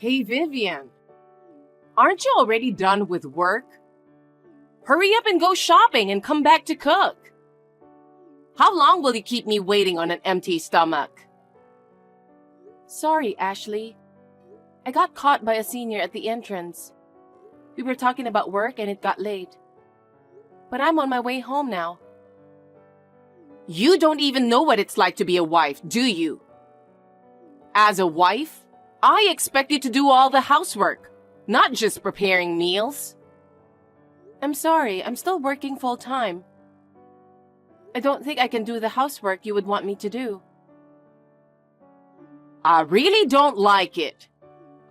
Hey Vivian, aren't you already done with work? Hurry up and go shopping and come back to cook. How long will you keep me waiting on an empty stomach? Sorry, Ashley. I got caught by a senior at the entrance. We were talking about work and it got late. But I'm on my way home now. You don't even know what it's like to be a wife, do you? As a wife, I expect you to do all the housework, not just preparing meals. I'm sorry, I'm still working full-time. I don't think I can do the housework you would want me to do. I really don't like it.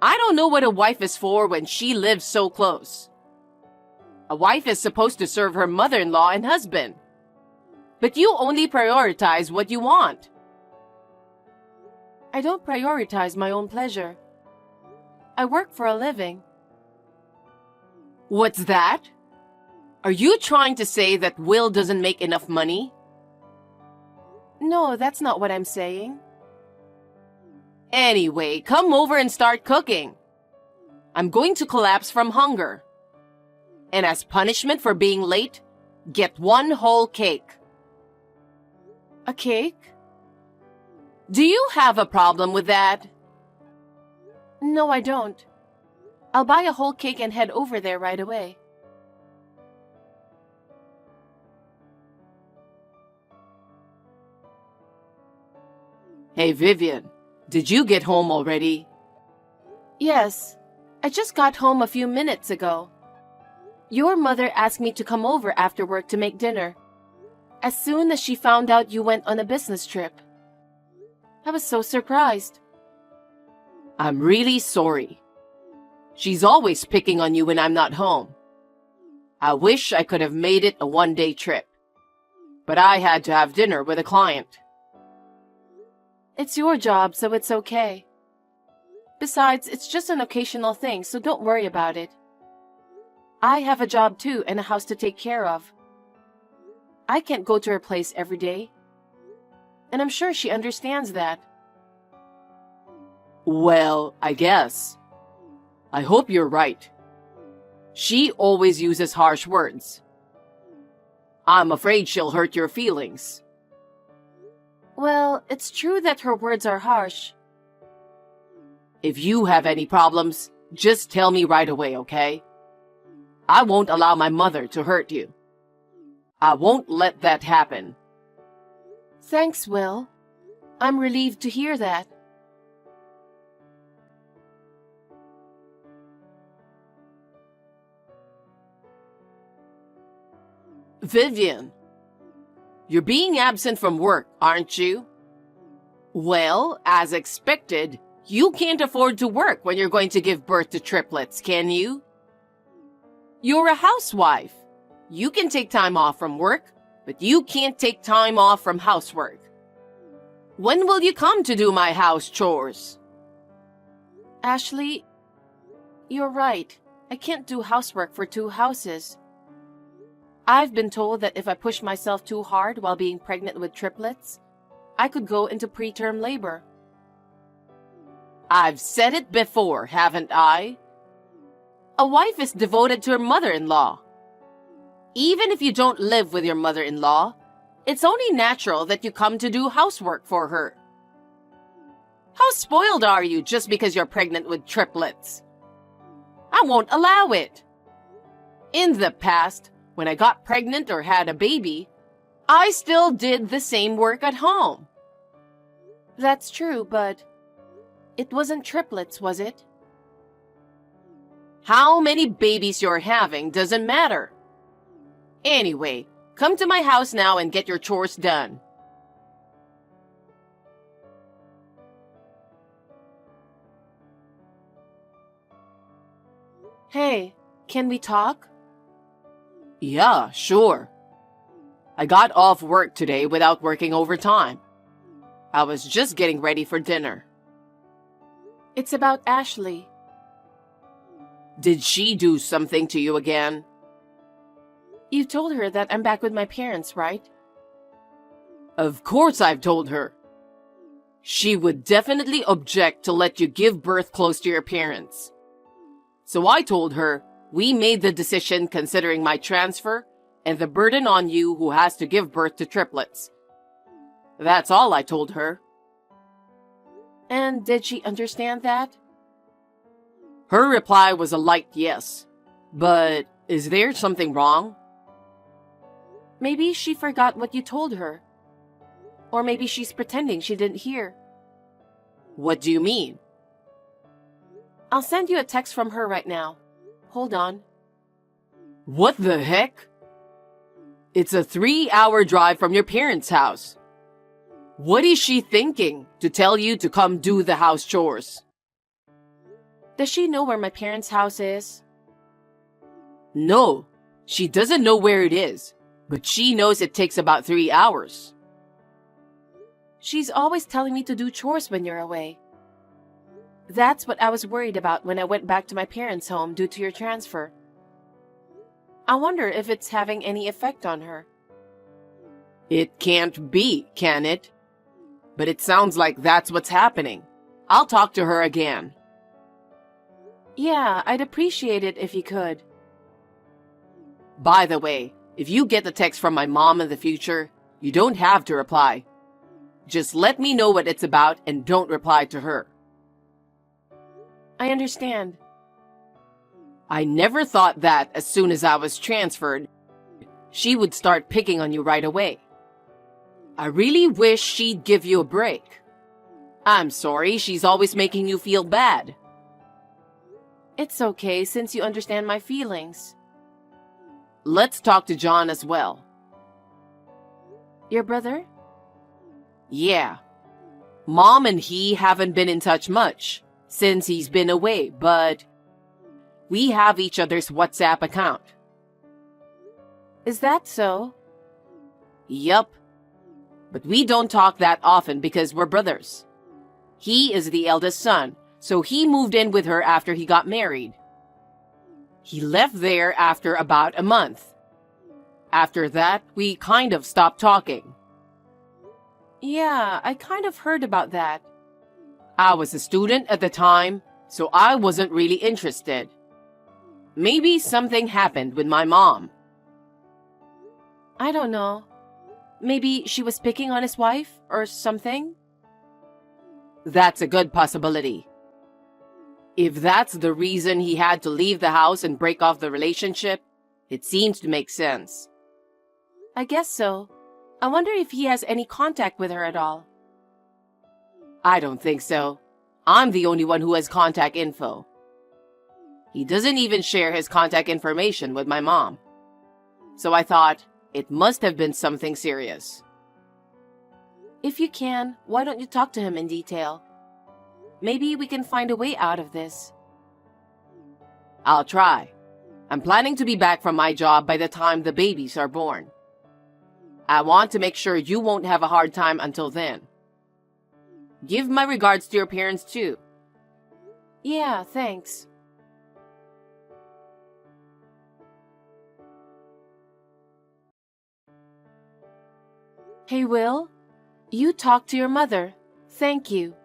I don't know what a wife is for when she lives so close. A wife is supposed to serve her mother-in-law and husband. But you only prioritize what you want. I don't prioritize my own pleasure. I work for a living. What's that? Are you trying to say that Will doesn't make enough money? No, that's not what I'm saying. Anyway, come over and start cooking. I'm going to collapse from hunger. And as punishment for being late, get one whole cake. A cake? Do you have a problem with that? No, I don't. I'll buy a whole cake and head over there right away. Hey Vivian, did you get home already? Yes, I just got home a few minutes ago. Your mother asked me to come over after work to make dinner, as soon as she found out you went on a business trip. I was so surprised. I'm really sorry. She's always picking on you when I'm not home. I wish I could have made it a one-day trip, but I had to have dinner with a client. It's your job, so it's okay. Besides, it's just an occasional thing, so don't worry about it. I have a job too and a house to take care of. I can't go to her place every day. And I'm sure she understands that. Well, I guess. I hope you're right. She always uses harsh words. I'm afraid she'll hurt your feelings. Well, it's true that her words are harsh. If you have any problems, just tell me right away, okay? I won't allow my mother to hurt you. I won't let that happen. Thanks, Will. I'm relieved to hear that. Vivian, you're being absent from work, aren't you? Well, as expected, you can't afford to work when you're going to give birth to triplets, can you? You're a housewife. You can take time off from work, but you can't take time off from housework. When will you come to do my house chores? Ashley, you're right. I can't do housework for two houses. I've been told that if I push myself too hard while being pregnant with triplets, I could go into preterm labor. I've said it before, haven't I? A wife is devoted to her mother-in-law. Even if you don't live with your mother-in-law, it's only natural that you come to do housework for her. How spoiled are you just because you're pregnant with triplets? I won't allow it. In the past, when I got pregnant or had a baby, I still did the same work at home. That's true, but it wasn't triplets, was it? How many babies you're having doesn't matter. Anyway, come to my house now and get your chores done. Hey, can we talk? Yeah, sure. I got off work today without working overtime. I was just getting ready for dinner. It's about Ashley. Did she do something to you again? You told her that I'm back with my parents, right? Of course I've told her. She would definitely object to let you give birth close to your parents. So I told her we made the decision considering my transfer and the burden on you who has to give birth to triplets. That's all I told her. And did she understand that? Her reply was a light yes. But is there something wrong? Maybe she forgot what you told her. Or maybe she's pretending she didn't hear. What do you mean? I'll send you a text from her right now. Hold on. What the heck? It's a 3-hour drive from your parents' house. What is she thinking to tell you to come do the house chores? Does she know where my parents' house is? No, she doesn't know where it is, but she knows it takes about 3 hours. She's always telling me to do chores when you're away. That's what I was worried about when I went back to my parents' home due to your transfer. I wonder if it's having any effect on her. It can't be, can it? But it sounds like that's what's happening. I'll talk to her again. Yeah, I'd appreciate it if you could. By the way, if you get a text from my mom in the future, you don't have to reply. Just let me know what it's about and don't reply to her. I understand. I never thought that as soon as I was transferred, she would start picking on you right away. I really wish she'd give you a break. I'm sorry she's always making you feel bad. It's okay since you understand my feelings. Let's talk to John as well. Your brother? Yeah. Mom and he haven't been in touch much since he's been away, but we have each other's WhatsApp account. Is that so? Yup. But we don't talk that often because we're brothers. He is the eldest son, so he moved in with her after he got married. He left there after about a month. After that, we kind of stopped talking. Yeah, I kind of heard about that. I was a student at the time, so I wasn't really interested. Maybe something happened with my mom. I don't know. Maybe she was picking on his wife or something? That's a good possibility. If that's the reason he had to leave the house and break off the relationship, it seems to make sense. I guess so. I wonder if he has any contact with her at all. I don't think so. I'm the only one who has contact info. He doesn't even share his contact information with my mom. So I thought it must have been something serious. If you can, why don't you talk to him in detail? Maybe we can find a way out of this. I'll try. I'm planning to be back from my job by the time the babies are born. I want to make sure you won't have a hard time until then. Give my regards to your parents too. Yeah, thanks. Hey, Will, you talked to your mother. Thank you.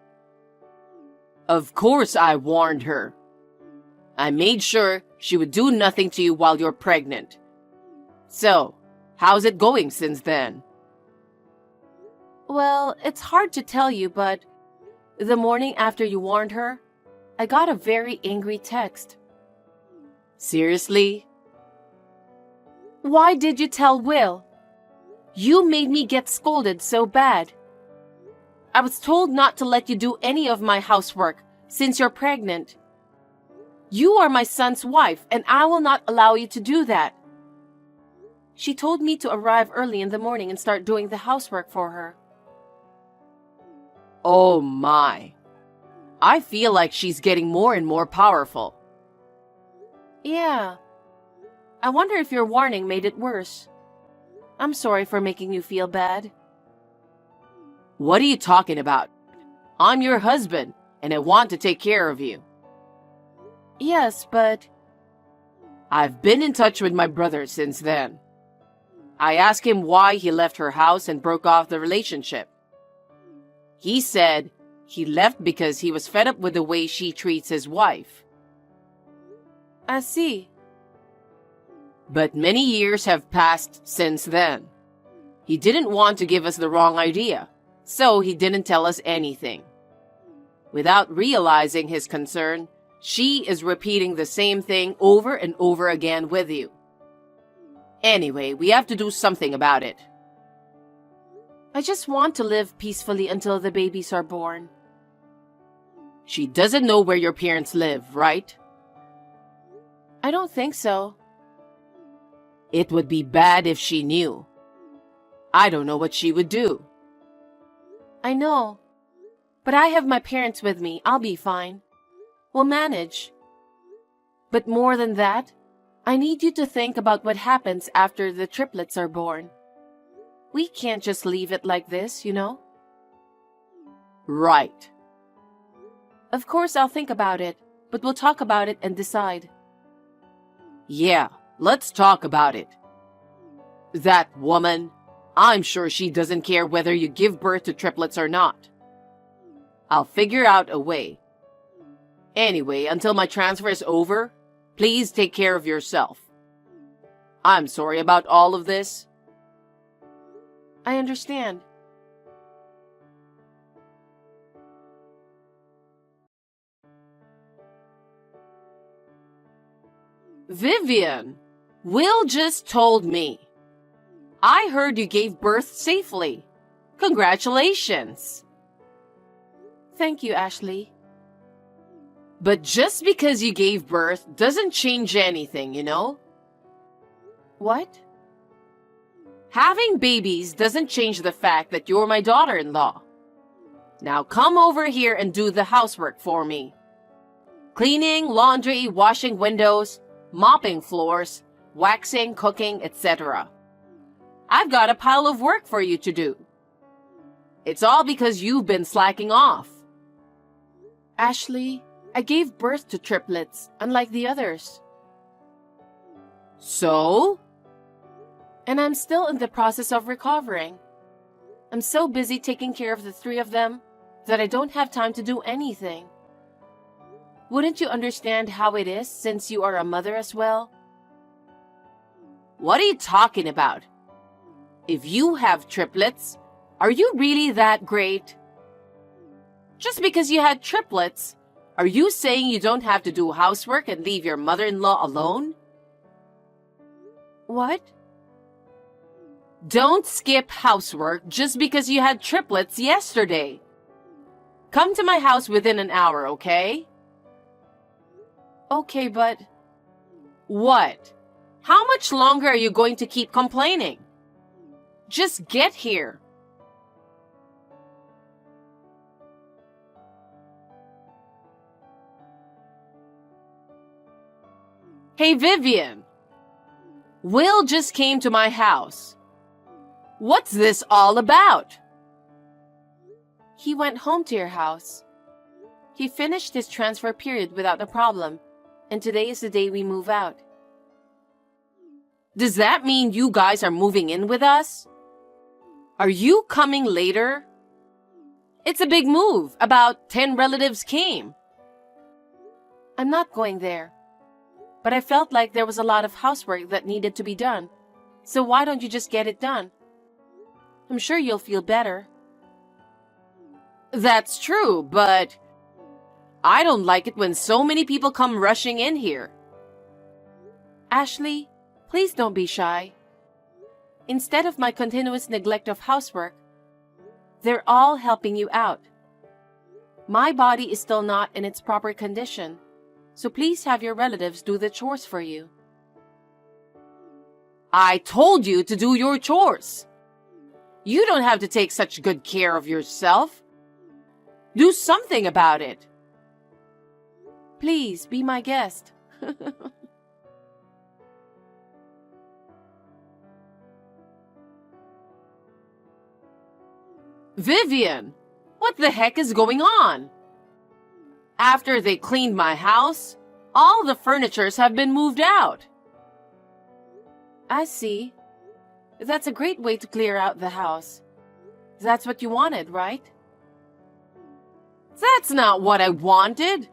Of course I warned her. I made sure she would do nothing to you while you're pregnant. So, how's it going since then? Well, it's hard to tell you, but the morning after you warned her, I got a very angry text. Seriously? Why did you tell Will? You made me get scolded so bad. I was told not to let you do any of my housework since you're pregnant. You are my son's wife, and I will not allow you to do that. She told me to arrive early in the morning and start doing the housework for her. Oh my. I feel like she's getting more and more powerful. Yeah. I wonder if your warning made it worse. I'm sorry for making you feel bad. What are you talking about? I'm your husband, and I want to take care of you. Yes, but I've been in touch with my brother since then. I asked him why he left her house and broke off the relationship. He said he left because he was fed up with the way she treats his wife. I see. But many years have passed since then. He didn't want to give us the wrong idea, so he didn't tell us anything. Without realizing his concern, she is repeating the same thing over and over again with you. Anyway, we have to do something about it. I just want to live peacefully until the babies are born. She doesn't know where your parents live, right? I don't think so. It would be bad if she knew. I don't know what she would do. I know. But I have my parents with me. I'll be fine. We'll manage. But more than that, I need you to think about what happens after the triplets are born. We can't just leave it like this, you know? Right. Of course I'll think about it, but we'll talk about it and decide. Yeah, let's talk about it. That woman, I'm sure she doesn't care whether you give birth to triplets or not. I'll figure out a way. Anyway, until my transfer is over, please take care of yourself. I'm sorry about all of this. I understand. Vivian, Will just told me. I heard you gave birth safely. Congratulations. Thank you, Ashley. But just because you gave birth doesn't change anything, you know? What? Having babies doesn't change the fact that you're my daughter-in-law. Now come over here and do the housework for me. Cleaning, laundry, washing windows, mopping floors, waxing, cooking, etc. I've got a pile of work for you to do. It's all because you've been slacking off. Ashley, I gave birth to triplets, unlike the others. So? And I'm still in the process of recovering. I'm so busy taking care of the three of them that I don't have time to do anything. Wouldn't you understand how it is since you are a mother as well? What are you talking about? If you have triplets, are you really that great? Just because you had triplets, are you saying you don't have to do housework and leave your mother-in-law alone? What? Don't skip housework just because you had triplets yesterday. Come to my house within an hour, okay? Okay, but... What? How much longer are you going to keep complaining? Just get here. Hey, Vivian. Will just came to my house. What's this all about? He went home to your house. He finished his transfer period without a problem, and today is the day we move out. Does that mean you guys are moving in with us? Are you coming later? It's a big move. About 10 relatives came. I'm not going there. But I felt like there was a lot of housework that needed to be done. So why don't you just get it done? I'm sure you'll feel better. That's true, but I don't like it when so many people come rushing in here. Ashley, please don't be shy. Instead of my continuous neglect of housework, they're all helping you out. My body is still not in its proper condition, so please have your relatives do the chores for you. I told you to do your chores. You don't have to take such good care of yourself. Do something about it. Please, be my guest. Vivian, what the heck is going on? After they cleaned my house, all the furnitures have been moved out. I see. That's a great way to clear out the house. That's what you wanted, right? That's not what I wanted.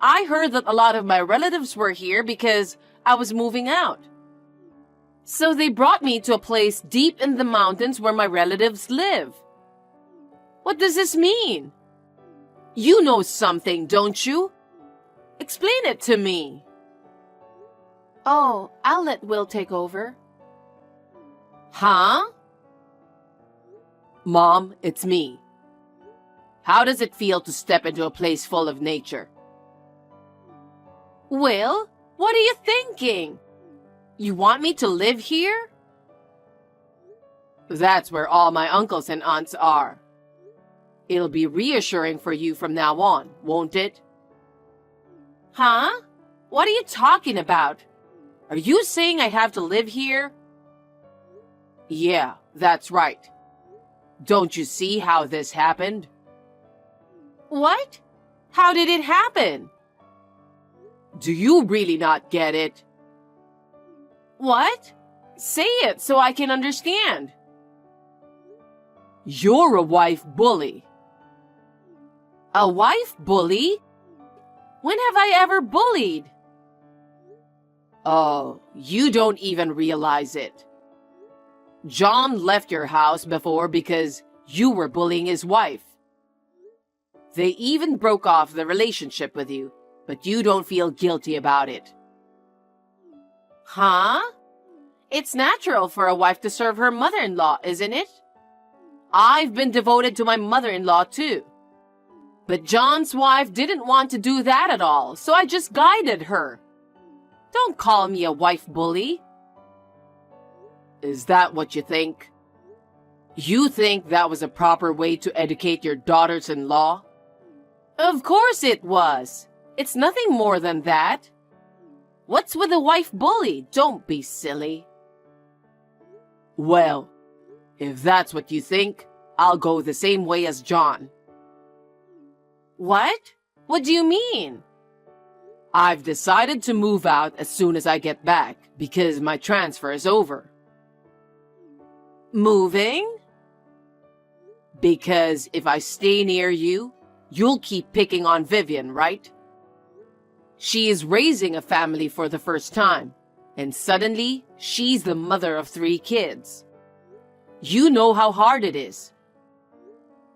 I heard that a lot of my relatives were here because I was moving out. So they brought me to a place deep in the mountains where my relatives live. What does this mean? You know something, don't you? Explain it to me. Oh, I'll let Will take over. Huh? Mom, it's me. How does it feel to step into a place full of nature? Will, what are you thinking? You want me to live here? That's where all my uncles and aunts are. It'll be reassuring for you from now on, won't it? Huh? What are you talking about? Are you saying I have to live here? Yeah, that's right. Don't you see how this happened? What? How did it happen? Do you really not get it? What? Say it so I can understand. You're a wife bully. A wife bully? When have I ever bullied? Oh, you don't even realize it. John left your house before because you were bullying his wife. They even broke off the relationship with you, but you don't feel guilty about it. Huh? It's natural for a wife to serve her mother-in-law, isn't it? I've been devoted to my mother-in-law too. But John's wife didn't want to do that at all, so I just guided her. Don't call me a wife bully. Is that what you think? You think that was a proper way to educate your daughters-in-law? Of course it was. It's nothing more than that. What's with a wife bully? Don't be silly. Well, if that's what you think, I'll go the same way as John. What? What do you mean? I've decided to move out as soon as I get back because my transfer is over. Moving? Because if I stay near you, you'll keep picking on Vivian, right? She is raising a family for the first time, and suddenly she's the mother of 3 kids. You know how hard it is.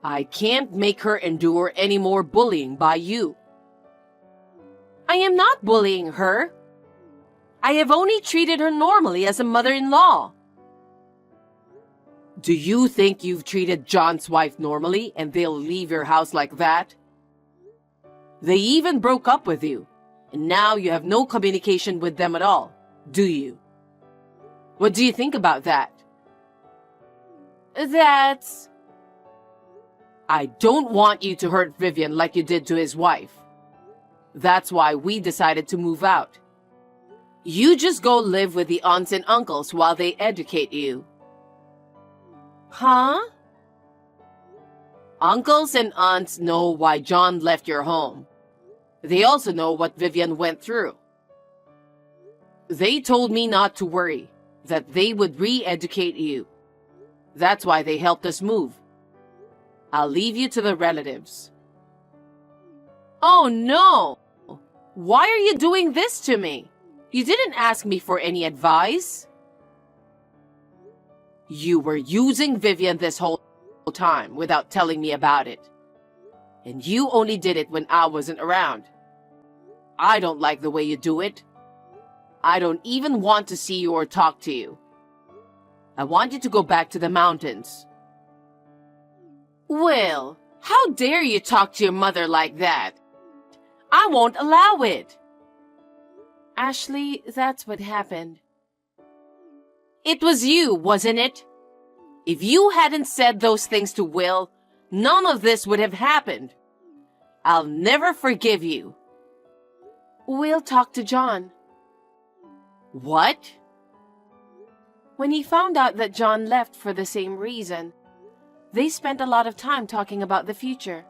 I can't make her endure any more bullying by you. I am not bullying her. I have only treated her normally as a mother-in-law. Do you think you've treated John's wife normally and they'll leave your house like that? They even broke up with you, and now you have no communication with them at all, do you? What do you think about that? I don't want you to hurt Vivian like you did to his wife. That's why we decided to move out. You just go live with the aunts and uncles while they educate you. Huh? Uncles and aunts know why John left your home. They also know what Vivian went through. They told me not to worry, that they would re-educate you. That's why they helped us move. I'll leave you to the relatives. Oh no! Why are you doing this to me? You didn't ask me for any advice. You were using Vivian this whole time without telling me about it. And you only did it when I wasn't around. I don't like the way you do it. I don't even want to see you or talk to you. I want you to go back to the mountains. Will, how dare you talk to your mother like that? I won't allow it. Ashley, that's what happened. It was you, wasn't it? If you hadn't said those things to Will, none of this would have happened. I'll never forgive you. Will talked to John. What? When he found out that John left for the same reason, they spent a lot of time talking about the future.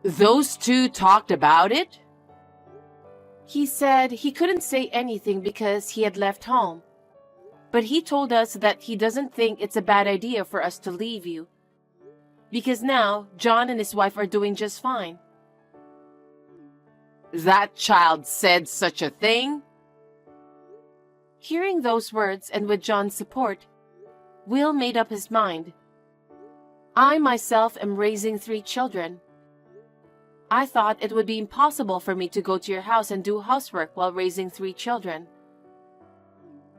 Those two talked about it? He said he couldn't say anything because he had left home. But he told us that he doesn't think it's a bad idea for us to leave you. because now John and his wife are doing just fine. That child said such a thing? Hearing those words and with John's support, Will made up his mind. I myself am raising 3 children. I thought it would be impossible for me to go to your house and do housework while raising 3 children.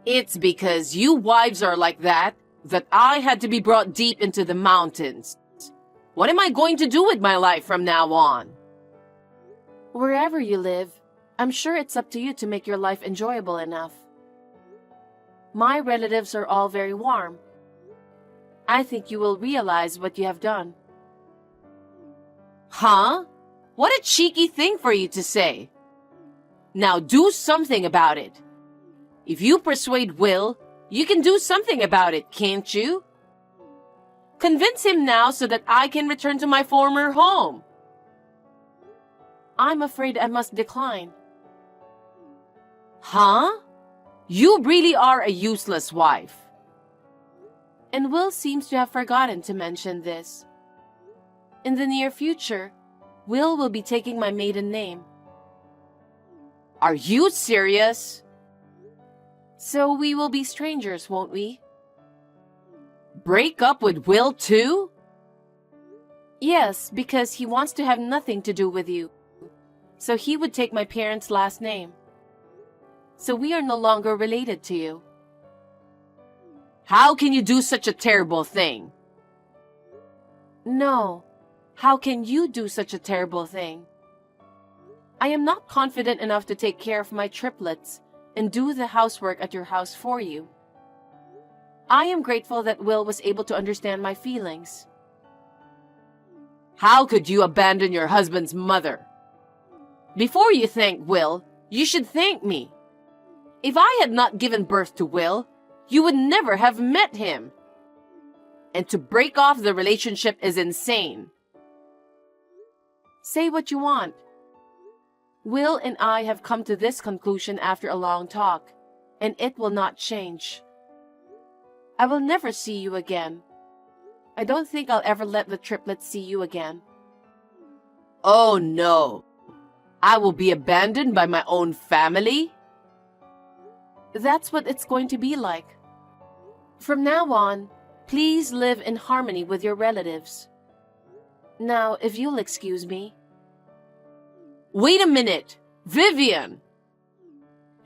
It's because you wives are like that I had to be brought deep into the mountains. What am I going to do with my life from now on? Wherever you live, I'm sure it's up to you to make your life enjoyable enough. My relatives are all very warm. I think you will realize what you have done. Huh? What a cheeky thing for you to say. Now do something about it. If you persuade Will, you can do something about it, can't you? Convince him now so that I can return to my former home. I'm afraid I must decline. Huh? You really are a useless wife. And Will seems to have forgotten to mention this. In the near future, Will be taking my maiden name. Are you serious? So we will be strangers, won't we? Break up with Will too? Yes, because he wants to have nothing to do with you. So he would take my parents' last name. So we are no longer related to you. How can you do such a terrible thing? No. How can you do such a terrible thing? I am not confident enough to take care of my triplets and do the housework at your house for you. I am grateful that Will was able to understand my feelings. How could you abandon your husband's mother? Before you thank Will, you should thank me. If I had not given birth to Will, you would never have met him. And to break off the relationship is insane. Say what you want. Will and I have come to this conclusion after a long talk, and it will not change. I will never see you again. I don't think I'll ever let the triplets see you again. Oh no. I will be abandoned by my own family? That's what it's going to be like. From now on, please live in harmony with your relatives. Now, if you'll excuse me. Wait a minute, Vivian.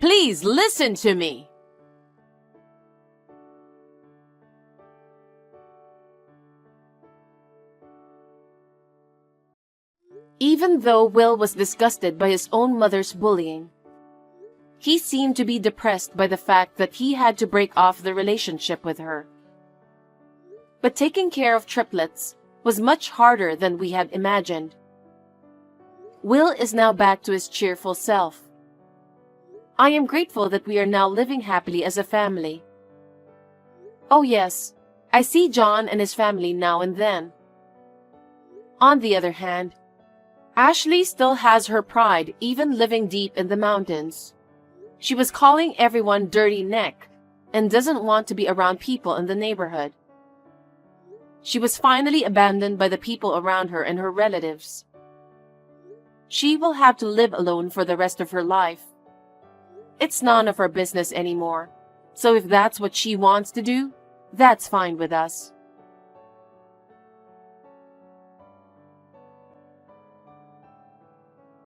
Please listen to me. Even though Will was disgusted by his own mother's bullying, he seemed to be depressed by the fact that he had to break off the relationship with her. But taking care of triplets was much harder than we had imagined. Will is now back to his cheerful self. I am grateful that we are now living happily as a family. Oh yes, I see John and his family now and then. On the other hand, Ashley still has her pride even living deep in the mountains. She was calling everyone dirty neck and doesn't want to be around people in the neighborhood. She was finally abandoned by the people around her and her relatives. She will have to live alone for the rest of her life. It's none of our business anymore, so if that's what she wants to do, that's fine with us.